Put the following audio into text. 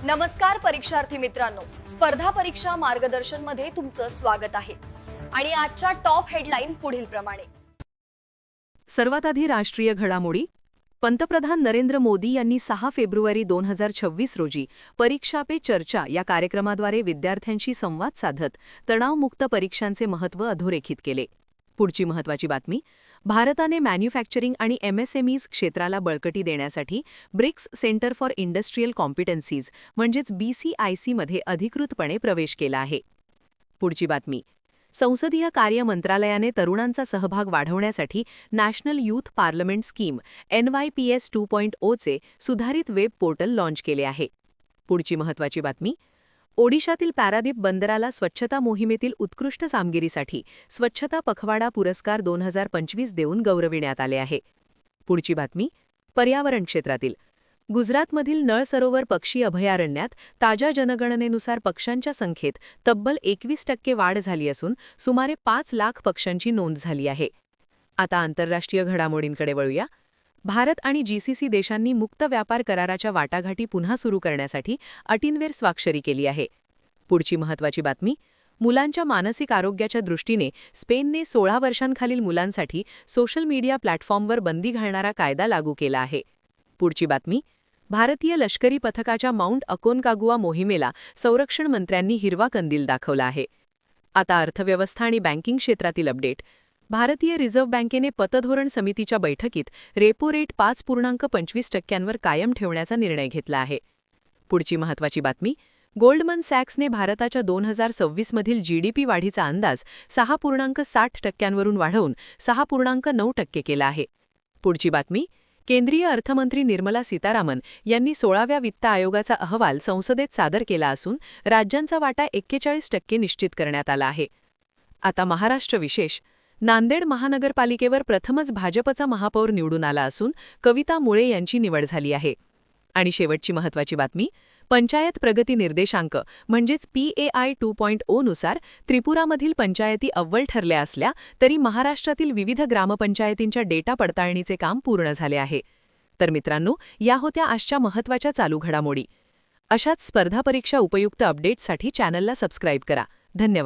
नमस्कार परीक्षार्थी मित्रांनो, स्पर्धा परीक्षा मार्गदर्शन मध्ये तुमचं स्वागत आहे। आणि आजच्या टॉप हेडलाईन पुढील प्रमाणे। सर्वात आधी राष्ट्रीय घडामोडी। पंतप्रधान नरेंद्र मोदी यांनी 6 फेब्रुवारी 2026 रोजी परीक्षा पे चर्चा या कार्यक्रमाद्वारे विद्यार्थ्यांशी संवाद साधत तणावमुक्त परीक्षांचे महत्त्व अधोरेखित केले। पुढची महत्त्वाची बातमी, भारताने मॅन्युफॅक्चरिंग आणि एमएसएमईज क्षेत्राला बळकटी देण्यासाठी ब्रिक्स सेंटर फॉर इंडस्ट्रियल कॉम्पिटन्सीज म्हणजेच BCIC मध्ये अधिकृतपणे प्रवेश केला आहे। पुढची बातमी, संसदीय कार्य मंत्रालयाने तरुणांचा सहभाग वाढवण्यासाठी national youth parliament scheme NYPS 2.0 चे सुधारित वेब पोर्टल लॉन्च केले आहे। पुढची महत्त्वाची बातमी, ओडिशातील पॅरादीप बंदराला स्वच्छता मोहिमेतील उत्कृष्ट कामगिरीसाठी स्वच्छता पखवाडा पुरस्कार 2025 देऊन गौरविण्यात आले आहे। पुढची बातमी, पर्यावरण क्षेत्रातील गुजरातमधील नळ सरोवर पक्षी अभयारण्यात ताज्या जनगणनेनुसार पक्ष्यांच्या संख्येत तब्बल 21% वाढ झाली असून सुमारे 5 लाख पक्ष्यांची नोंद झाली आहे। आता आंतरराष्ट्रीय घडामोडींकडे वळूया। भारत आणि GCC देशांनी मुक्त व्यापार कराराच्या वाटाघाटी पुन्हा सुरू करण्यासाठी अटींवर स्वाक्षरी केली आहे। पुढची महत्त्वाची बातमी, मुलांच्या मानसिक आरोग्याच्या दृष्टीने स्पेनने 16 वर्षांखालील मुलांसाठी सोशल मीडिया प्लॅटफॉर्मवर बंदी घालणारा कायदा लागू केला आहे। पुढची बातमी, भारतीय लष्करी पथकाच्या माउंट अकोनकागुआ मोहिमेला संरक्षण मंत्र्यांनी हिरवा कंदील दाखवला आहे। आता अर्थव्यवस्था आणि बँकिंग क्षेत्रातील अपडेट। भारतीय रिझर्व्ह बँकेने पतधोरण समितीच्या बैठकीत रेपो रेट 5.25%वर कायम ठेवण्याचा निर्णय घेतला आहे। पुढची महत्त्वाची बातमी, गोल्डमन सॅक्सने भारताच्या 2026 मधील GDP वाढीचा अंदाज 6.60%वरून वाढवून 6.9% केला आहे। पुढची बातमी, केंद्रीय अर्थमंत्री निर्मला सीतारामन यांनी 16व्या वित्त आयोगाचा अहवाल संसदेत सादर केला असून राज्यांचा वाटा 41% निश्चित करण्यात आला आहे। आता महाराष्ट्र विशेष। नांदेड महानगरपालिकेवर प्रथमच भाजपचा महापौर निवडून आला असून कविता मुळे यांची निवड झाली आहे। आणि शेवटची महत्त्वाची बातमी, पंचायत प्रगती निर्देशांक म्हणजेच PAI 2.0 नुसार त्रिपुरामधील पंचायती अव्वल ठरल्या असल्या तरी महाराष्ट्रातील विविध ग्रामपंचायतींच्या डेटा पडताळणीचे काम पूर्ण झाले आहे। तर मित्रांनो, या होत्या आजच्या महत्त्वाच्या चालू घडामोडी। अशाच स्पर्धा परीक्षा उपयुक्त अपडेट्ससाठी चॅनलला सबस्क्राईब करा। धन्यवाद।